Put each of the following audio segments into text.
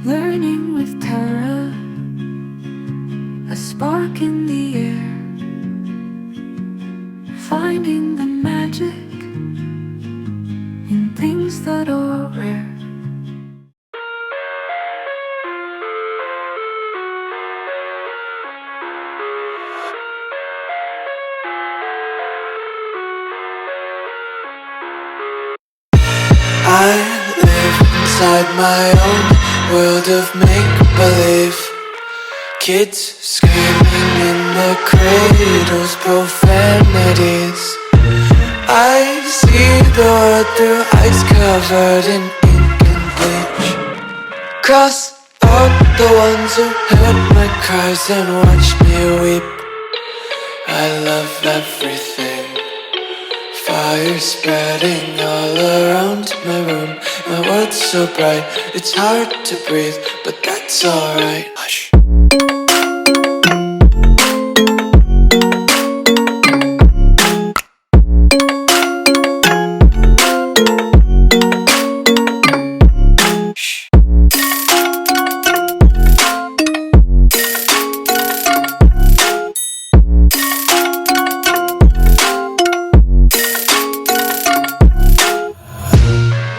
learning with terror, a spark in the air, finding the magic in things that are rare. I live inside my own world of make-believe. Kids screaming in their cradles, profanities. I see the world through eyes covered in ink and bleach. Cross out the ones who heard my cries and watched me weep. I love everything. Fire spreading all around my room. My world's so bright, it's hard to breathe, but that's alright. Hush.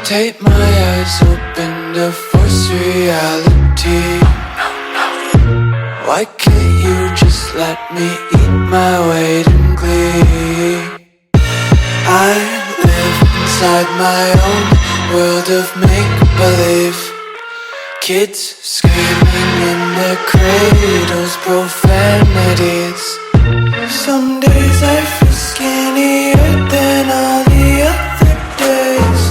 Take my eyes open to force reality. Why can't you just let me eat my weight in glee? I live inside my own world of make-believe. Kids screaming in their cradles, profanities. Some days I feel skinnier than all the other days.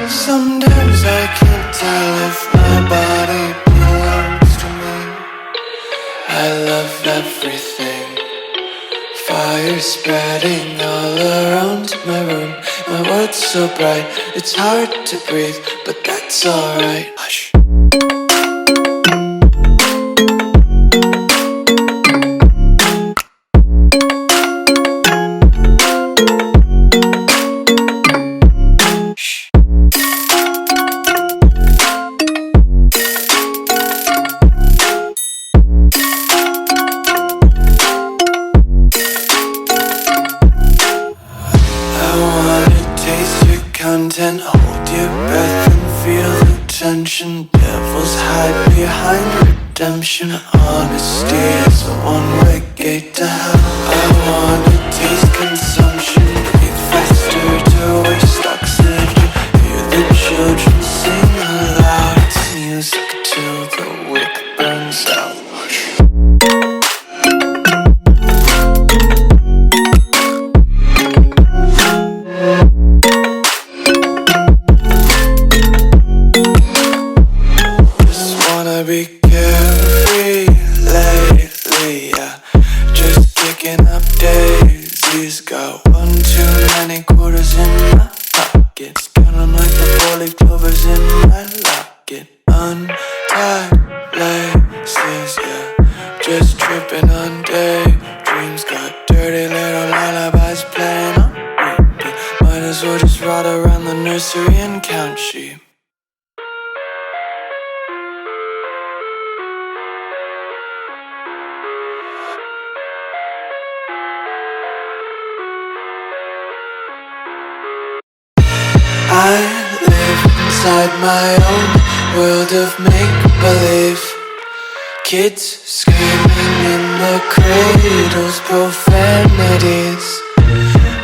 Sometimes I can't tell if my body belongs to me. I love everything. Fire spreading all around my room. My world's so bright, it's hard to breathe, but that's alright. Hush. Content, hold your breath and feel the tension. Devils hide behind redemption. Honesty is a one-way gate to hell. I wanna taste consumption. Breathe faster to waste oxygen. Hear the children sing aloud. It's music till the wick burns out. Be carefree lately, yeah. Just kicking up daisies. Got one too many quarters in my pockets. Count 'em like the four-leaf clovers in my locket. Untied laces, yeah. Just tripping on daydreams. Got dirty little lullabies playing on repeat. Might as well just ride around the nursery and count sheep. I live inside my own world of make-believe. Kids screaming in their cradles, profanities.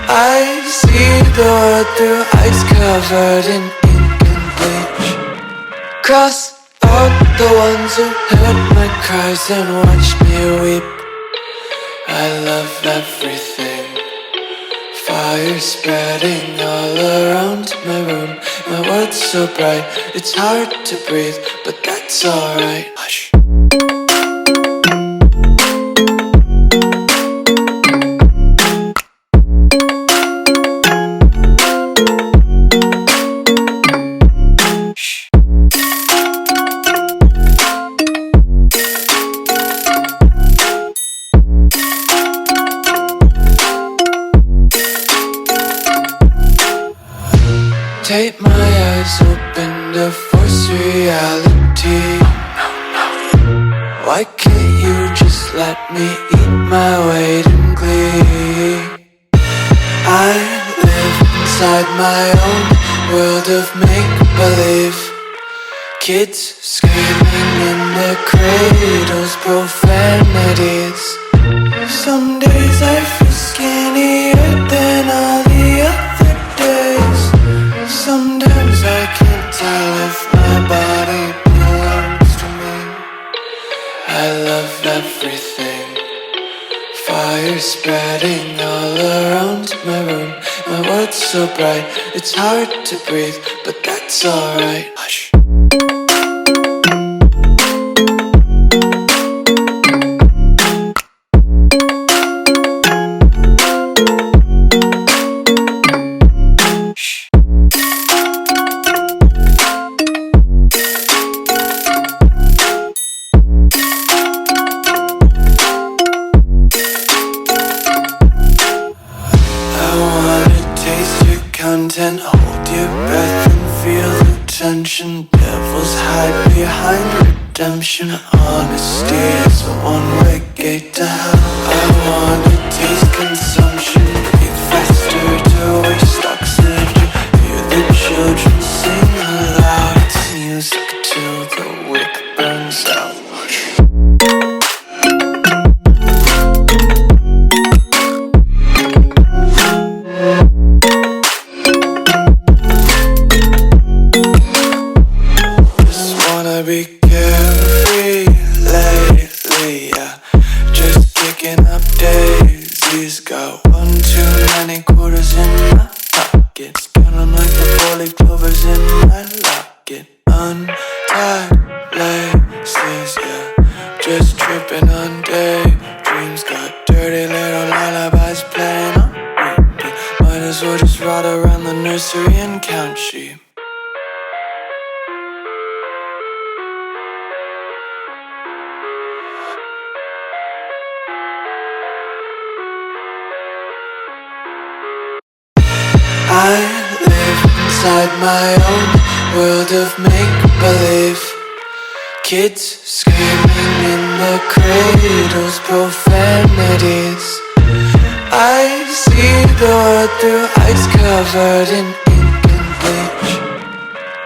I see the world through eyes covered in ink and bleach. Cross out the ones who heard my cries and watched me weep. I love everything. Fire spreading all around my room. My world's so bright, it's hard to breathe, but that's alright. Hush. Take my eyes open to force reality. Why can't you just let me eat my weight in glee? I live inside my own world of make-believe. Kids screaming in their cradles, profanities. Some days I feel skinnier than all the other days. Sometimes I can't tell if my body belongs to me. I love everything. Fire spreading all around my room. My world's so bright, it's hard to breathe, but that's alright. Hush. Content, hold your breath and feel the tension. Devils hide behind redemption. Honesty is a one-way gate to hell. I wanna taste consumption. Breathe faster to waste oxygen. Hear the children sing aloud. It's music till the wick burns out. Be carefree lately, yeah. Just kicking up daisies. Got one too many quarters in my pockets. Counting like the four-leaf clovers in my locket. Untied laces, yeah. Just tripping on daydreams. Got dirty little lullabies playing on repeat. Might as well just ride around the nursery and count sheep. I live inside my own world of make-believe. Kids screaming in their cradles, profanities. I see the world through eyes covered in ink and bleach.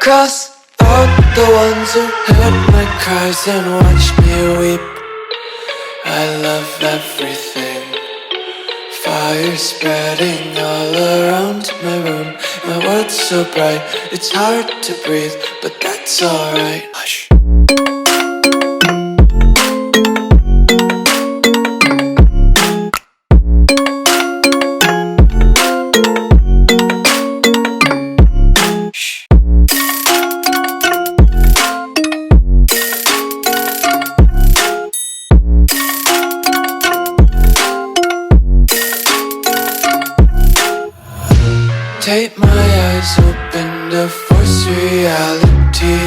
Cross out the ones who heard my cries and watched me weep. I love everything. Fire spreading all around my room. My world's so bright, it's hard to breathe, but that's alright. Hush. Take my eyes open to force reality.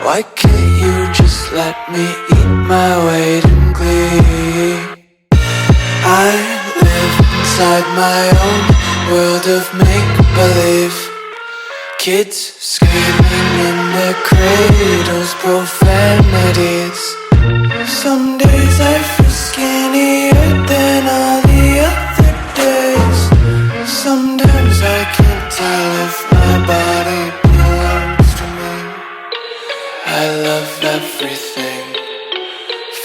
Why can't you just let me eat my weight in glee? I live inside my own world of make-believe. Kids screaming in their cradles, profanities. Some days I feel skinnier than all the other days. Sometimes I can't tell if my body belongs to me. I love everything.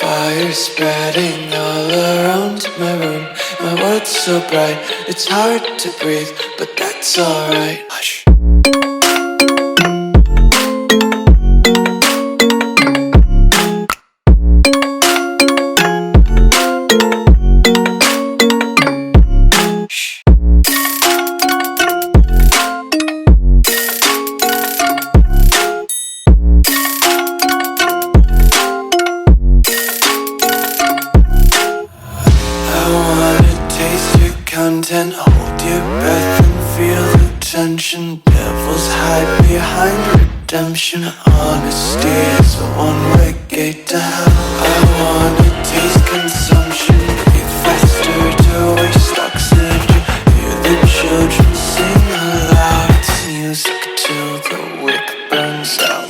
Fire spreading all around my room. My world's so bright, it's hard to breathe, but that's alright. Hush. Content, hold your breath and feel the tension. Devils hide behind redemption. Honesty is a one-way gate to hell. I wanna taste consumption. Breathe faster to waste oxygen. Hear the children sing aloud. It's music till the wick burns out.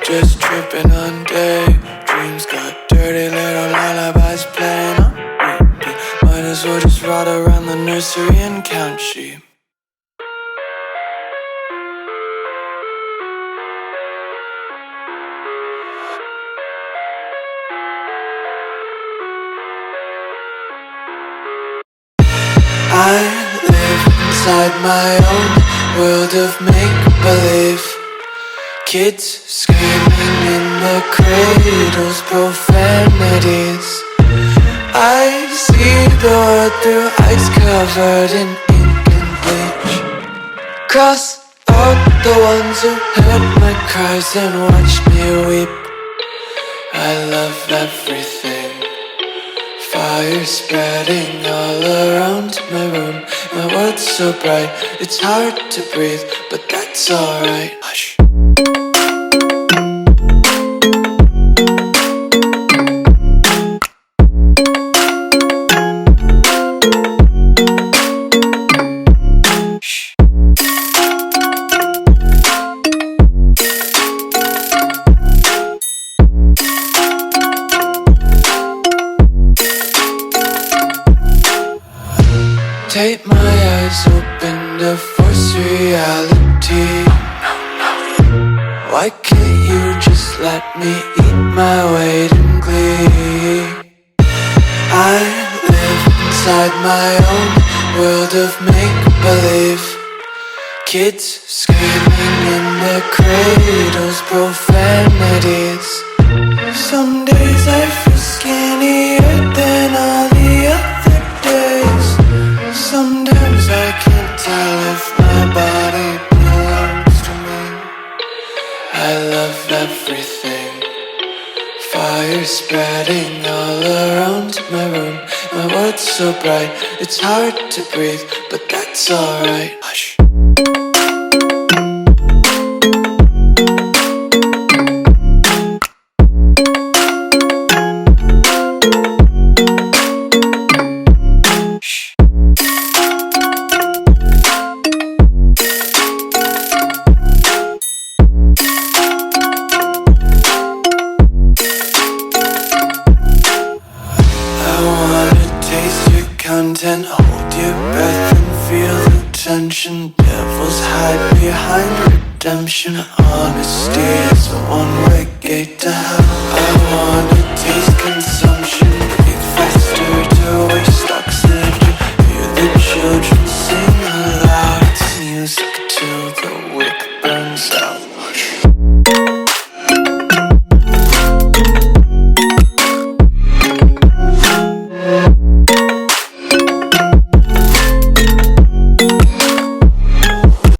just tripping on daydreams. Got dirty little lullabies playing on repeat. Might as well just ride around the nursery and count sheep. I live inside my own world of make-believe. Kids screaming in the cradles, profanities. I see the world through ice covered in ink and bleach. Cross out the ones who heard my cries and watched me weep. I love everything. Fire spreading all around my room. My world's so bright, it's hard to breathe, but that's alright. Hush. Tape my eyes open to force reality. Why can't you just let me eat my weight in glee? I live inside my own world of make-believe. Kids screaming in the cradles, profanities. Some days I feel skinnier than all the other days. Sometimes I can't tell if my body belongs to me. I love everything. Fire spreading all around my room. My world's so bright, it's hard to breathe, but that's alright. Hush. Content, hold your breath and feel the tension. Devils hide behind redemption. Honesty is a one-way gate to hell. I wanna taste consumption.